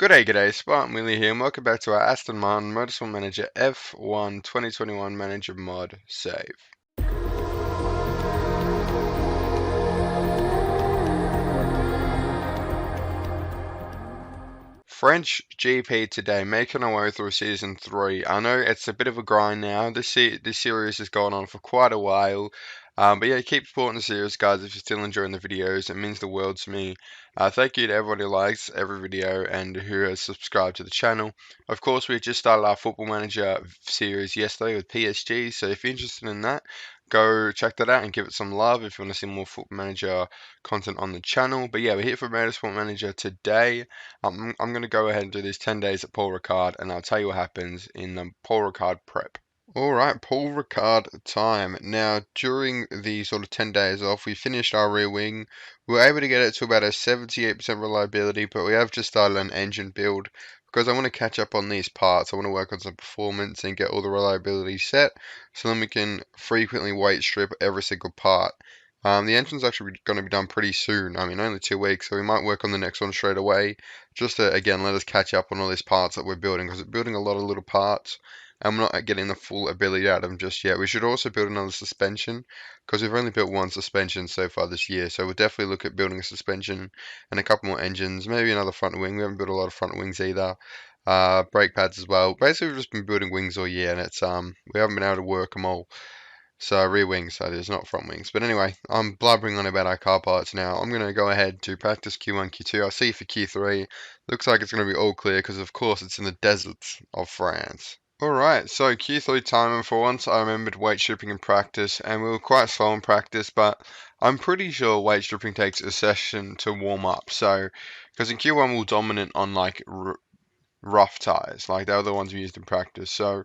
G'day, SPARTANWILLY here, and welcome back to our Aston Martin Motorsport Manager F1 2021 Manager Mod save. French GP today, making our way through Season 3. I know it's a bit of a grind now. This series has gone on for quite a while. But yeah, keep supporting the series, guys, if you're still enjoying the videos. It means the world to me. Thank you to everyone who likes every video and who has subscribed to the channel. Of course, we just started our Football Manager series yesterday with PSG, so if you're interested in that, go check that out and give it some love if you want to see more Football Manager content on the channel. But yeah, we're here for Motorsport Manager today. I'm going to go ahead and do these 10 days at Paul Ricard, and I'll tell you what happens in the Paul Ricard prep. All right, Paul Ricard time. Now, during the sort of 10 days off, we finished our rear wing. We were able to get it to about a 78% reliability, but we have just started an engine build because I want to catch up on these parts. I want to work on some performance and get all the reliability set so then we can frequently weight strip every single part. The engine's actually going to be done pretty soon. I mean, only 2 weeks, so we might work on the next one straight away just to, again, let us catch up on all these parts that we're building because we're building a lot of little parts. I'm not getting the full ability out of them just yet. We should also build another suspension because we've only built one suspension so far this year. So we'll definitely look at building a suspension and a couple more engines, maybe another front wing. We haven't built a lot of front wings either. Brake pads as well. Basically, we've just been building wings all year, and it's we haven't been able to work them all. So rear wings, that is, not front wings. But anyway, I'm blubbering on about our car parts now. I'm going to go ahead to practice Q1, Q2. I'll see you for Q3. Looks like it's going to be all clear because, of course, it's in the deserts of France. Alright, so Q3 time, and for once I remembered weight stripping in practice, and we were quite slow in practice, but I'm pretty sure weight stripping takes a session to warm up, so, because in Q1 we're dominant on like rough tires, like they're the ones we used in practice, so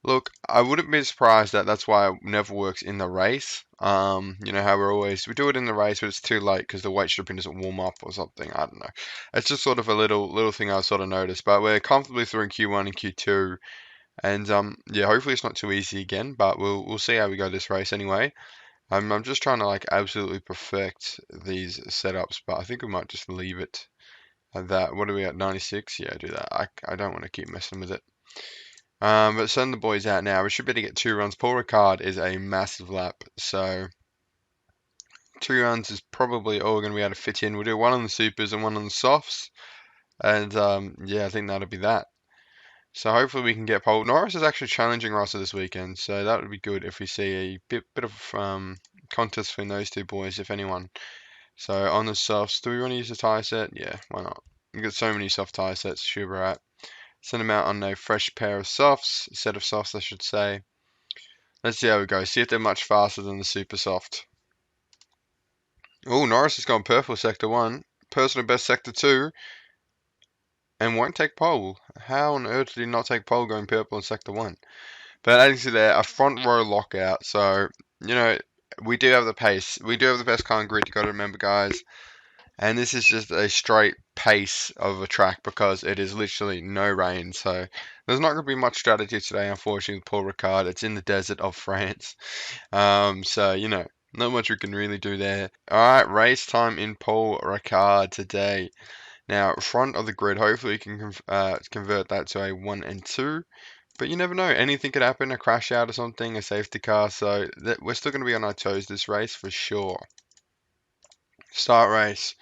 look, I wouldn't be surprised that that's why it never works in the race. You know how we do it in the race, but it's too late because the weight stripping doesn't warm up or something. I don't know. It's just sort of a little thing I sort of noticed. But we're comfortably through in Q1 and Q2, and yeah, hopefully it's not too easy again. But we'll see how we go this race anyway. I'm just trying to like absolutely perfect these setups, but I think we might just leave it at that. What are we at, 96? Yeah, do that. I don't want to keep messing with it. But send the boys out now. We should be able to get 2 runs. Paul Ricard is a massive lap, so 2 runs is probably all we're going to be able to fit in. We'll do one on the supers and one on the softs, and yeah, I think that'll be that. So hopefully we can get pole. Norris is actually challenging Russell this weekend, so that would be good if we see a bit of contest between those two boys, if anyone. So on the softs, do we want to use the tyre set? Yeah, why not? We've got so many soft tyre sets to shoot at. Send them out on a fresh pair of softs, set of softs I should say. Let's see how we go. See if they're much faster than the super soft. Oh, Norris has gone purple sector 1, personal best sector 2, and won't take pole. How on earth did he not take pole going purple in sector 1? But as you see there, a front row lockout. So, you know, we do have the pace. We do have the best car on grid, you got to remember, guys. And this is just a straight pace of a track because it is literally no rain. So there's not going to be much strategy today, unfortunately, with Paul Ricard. It's in the desert of France. So, you know, not much we can really do there. Alright, race time in Paul Ricard today. Now, front of the grid, hopefully we can convert that to a 1 and 2. But you never know, anything could happen, a crash out or something, a safety car. So we're still going to be on our toes this race for sure. Start race.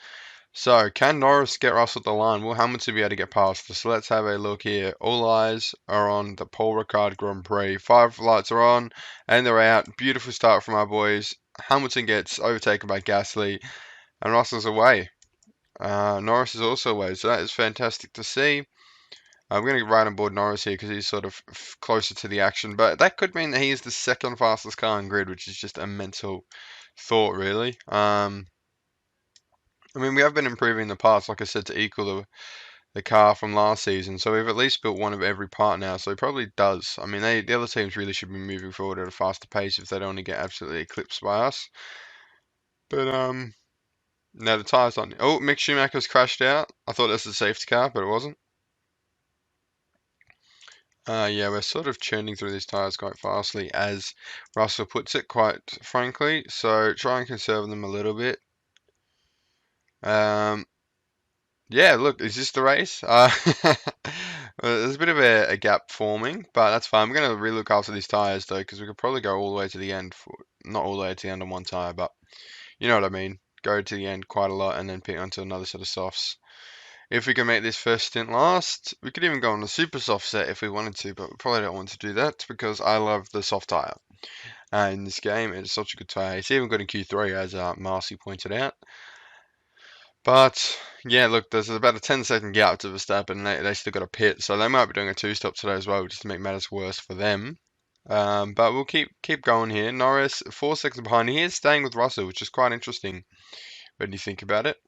So, can Norris get Russell at the line? Will Hamilton be able to get past us? So let's have a look here. All eyes are on the Paul Ricard Grand Prix. 5 lights are on and they're out. Beautiful start from our boys. Hamilton gets overtaken by Gasly and Russell's away. Norris is also away, so that is fantastic to see. I'm going to get right on board Norris here because he's sort of closer to the action, but that could mean that he is the second fastest car on grid, which is just a mental thought, really. I mean, we have been improving the parts, like I said, to equal the car from last season. So we've at least built one of every part now. So he probably does. I mean, the other teams really should be moving forward at a faster pace if they don't want to get absolutely eclipsed by us. But no, the tires on. Oh, Mick Schumacher's crashed out. I thought this was a safety car, but it wasn't. Yeah, we're sort of churning through these tires quite fastly, as Russell puts it, quite frankly. So try and conserve them a little bit. Yeah, look, is this the race? There's a bit of a gap forming, but that's fine. We're going to relook after these tires though, because we could probably go all the way to the end for, not all the way to the end on one tire, but you know what I mean. Go to the end quite a lot and then pick onto another set of softs. If we can make this first stint last, we could even go on a super soft set if we wanted to, but we probably don't want to do that because I love the soft tire. In this game, it's such a good tire. It's even good in Q3, as Marcy pointed out. But yeah, look, there's about a 10-second gap to Verstappen, and they still got a pit, so they might be doing a two-stop today as well, just to make matters worse for them. But we'll keep going here. Norris 4 seconds behind. He is staying with Russell, which is quite interesting when you think about it.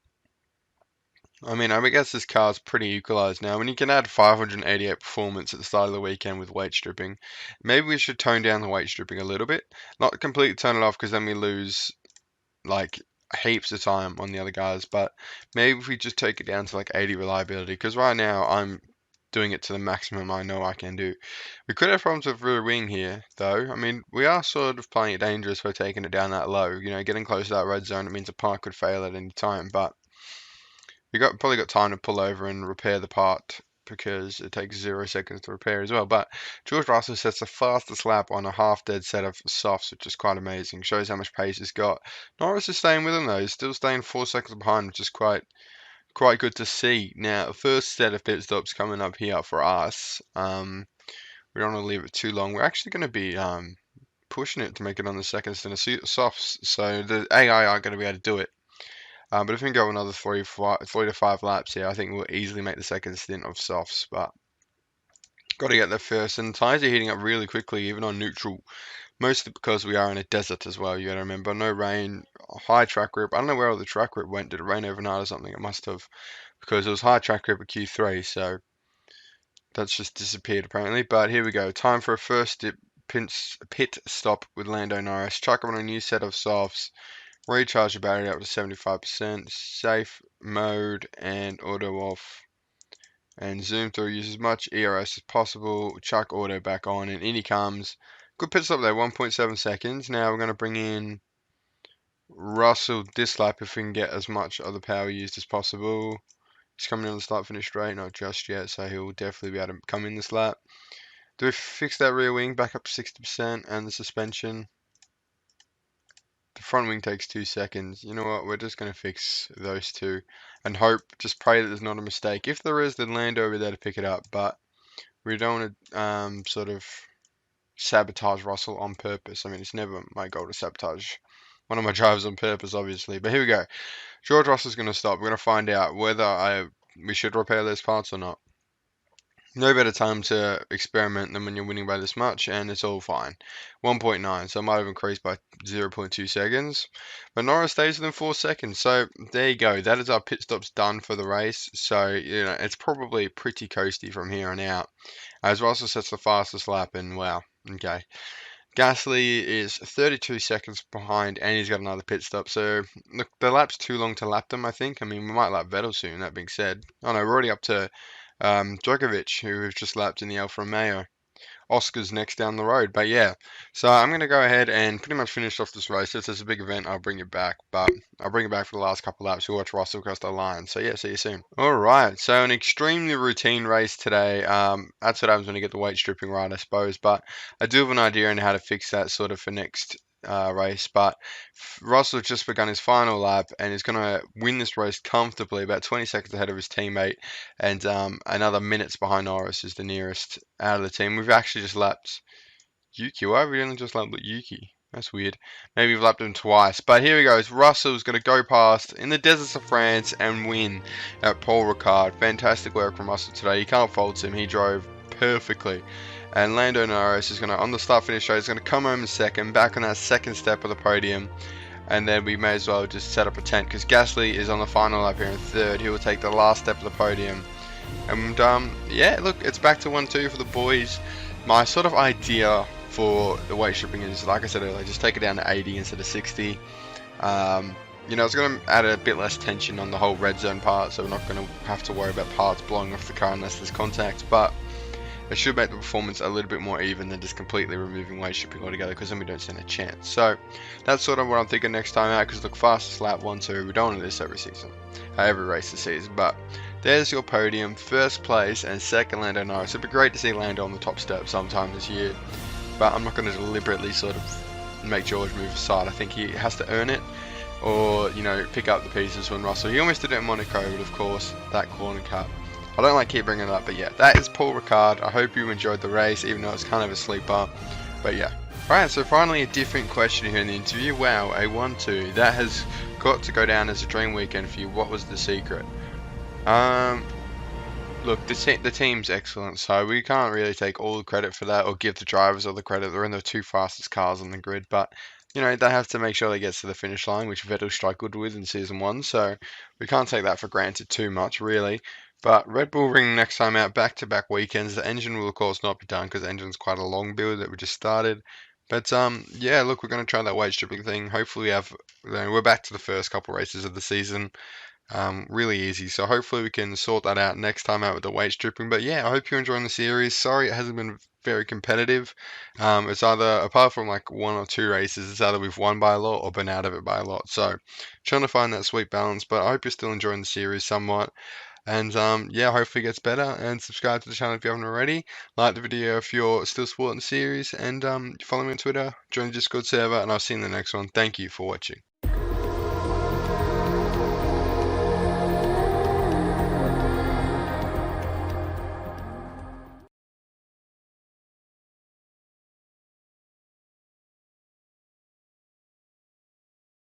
I mean, I guess this car's pretty equalized now. When you can add 588 performance at the start of the weekend with weight stripping, maybe we should tone down the weight stripping a little bit. Not completely turn it off because then we lose like heaps of time on the other guys, but maybe if we just take it down to like 80 reliability, because right now I'm doing it to the maximum I know I can do. We could have problems with rear wing here, though. I mean, we are sort of playing it dangerous by taking it down that low. You know, getting close to that red zone, it means a part could fail at any time, but we probably got time to pull over and repair the part because it takes 0 seconds to repair as well. But George Russell sets the fastest lap on a half-dead set of softs, which is quite amazing. Shows how much pace he's got. Norris is staying with him though. He's still staying 4 seconds behind, which is quite good to see. Now, the first set of pit stops coming up here for us. We don't want to leave it too long. We're actually going to be pushing it to make it on the second stint of softs, so the AI aren't going to be able to do it. But if we can go another 3 to 5 laps here, I think we'll easily make the second stint of softs. But got to get there first. And tyres are heating up really quickly, even on neutral. Mostly because we are in a desert as well. You got to remember, no rain, high track grip. I don't know where all the track grip went. Did it rain overnight or something? It must have, because it was high track grip at Q3. So that's just disappeared apparently. But here we go. Time for a first pit stop with Lando Norris. Chuck on a new set of softs. Recharge the battery up to 75%, safe mode and auto off, and zoom through, use as much ERS as possible, chuck auto back on, and in he comes. Good pit stop there, 1.7 seconds. Now we're going to bring in Russell this lap if we can get as much of the power used as possible. He's coming on the start finish straight, not just yet, so he'll definitely be able to come in this lap. Do we fix that rear wing back up to 60% and the suspension? The front wing takes 2 seconds. You know what? We're just going to fix those two and hope, just pray that there's not a mistake. If there is, then Lando will be there to pick it up. But we don't want to sort of sabotage Russell on purpose. I mean, it's never my goal to sabotage one of my drivers on purpose, obviously. But here we go. George Russell's going to stop. We're going to find out whether we should repair those parts or not. No better time to experiment than when you're winning by this much, and it's all fine. 1.9, so I might have increased by 0.2 seconds. But Norris stays within 4 seconds, so there you go. That is our pit stops done for the race. So, you know, it's probably pretty coasty from here on out. As Russell sets the fastest lap, and wow, okay. Gasly is 32 seconds behind, and he's got another pit stop. So, look, the lap's too long to lap them, I think. I mean, we might lap Vettel soon, that being said. Oh no, we're already up to Djokovic, who we've just lapped in the Alfa Romeo. Oscar's next down the road. But yeah, so I'm going to go ahead and pretty much finish off this race. If there's a big event, I'll bring it back. But I'll bring it back for the last couple laps. We'll watch Russell cross the line. So yeah, see you soon. Alright, so an extremely routine race today. That's what happens when you get the weight stripping right, I suppose. But I do have an idea on how to fix that sort of for next race. But Russell just begun his final lap and is going to win this race comfortably, about 20 seconds ahead of his teammate, and another minutes behind Norris is the nearest out of the team. We've actually just lapped Yuki. Why have we only just lapped Yuki? That's weird. Maybe we've lapped him twice. But here he goes. Russell's going to go past in the deserts of France and win at Paul Ricard. Fantastic work from Russell today. You can't fault him. He drove perfectly. And Lando Norris is going to, on the start-finish show, he's going to come home in second, back on that second step of the podium. And then we may as well just set up a tent, because Gasly is on the final lap here in third. He will take the last step of the podium. And yeah, look, it's back to 1-2 for the boys. My sort of idea for the weight stripping is, like I said earlier, just take it down to 80 instead of 60. You know, it's going to add a bit less tension on the whole red zone part, so we're not going to have to worry about parts blowing off the car unless there's contact. But it should make the performance a little bit more even than just completely removing weight stripping altogether, because then we don't stand a chance. So that's sort of what I'm thinking next time out, because look, fastest lap 1-2, we don't want to do this every season, every race this season. But there's your podium, first place and second Lando Norris. It'd be great to see Lando on the top step sometime this year, but I'm not going to deliberately sort of make George move aside. I think he has to earn it, or pick up the pieces from Russell. He almost did it in Monaco, but of course that corner cut. I don't like keep bringing it up, but yeah, that is Paul Ricard. I hope you enjoyed the race, even though it's kind of a sleeper. But yeah. Alright, so finally a different question here in the interview. Wow, a 1-2. That has got to go down as a dream weekend for you. What was the secret? Look, the team's excellent, so we can't really take all the credit for that or give the drivers all the credit. They're in the two fastest cars on the grid, but they have to make sure they get to the finish line, which Vettel struggled with in season 1, so we can't take that for granted too much, really. But Red Bull Ring next time out, back-to-back weekends. The engine will, of course, not be done because the engine's quite a long build that we just started. But yeah, look, we're going to try that weight stripping thing. Hopefully, we're back to the first couple races of the season. Really easy. So hopefully we can sort that out next time out with the weight stripping. But yeah, I hope you're enjoying the series. Sorry it hasn't been very competitive. It's either, apart from like 1 or 2 races, it's either we've won by a lot or been out of it by a lot. So trying to find that sweet balance. But I hope you're still enjoying the series somewhat. And yeah, hopefully it gets better. And subscribe to the channel if you haven't already. Like the video if you're still supporting the series. And follow me on Twitter, join the Discord server, and I'll see you in the next one. Thank you for watching.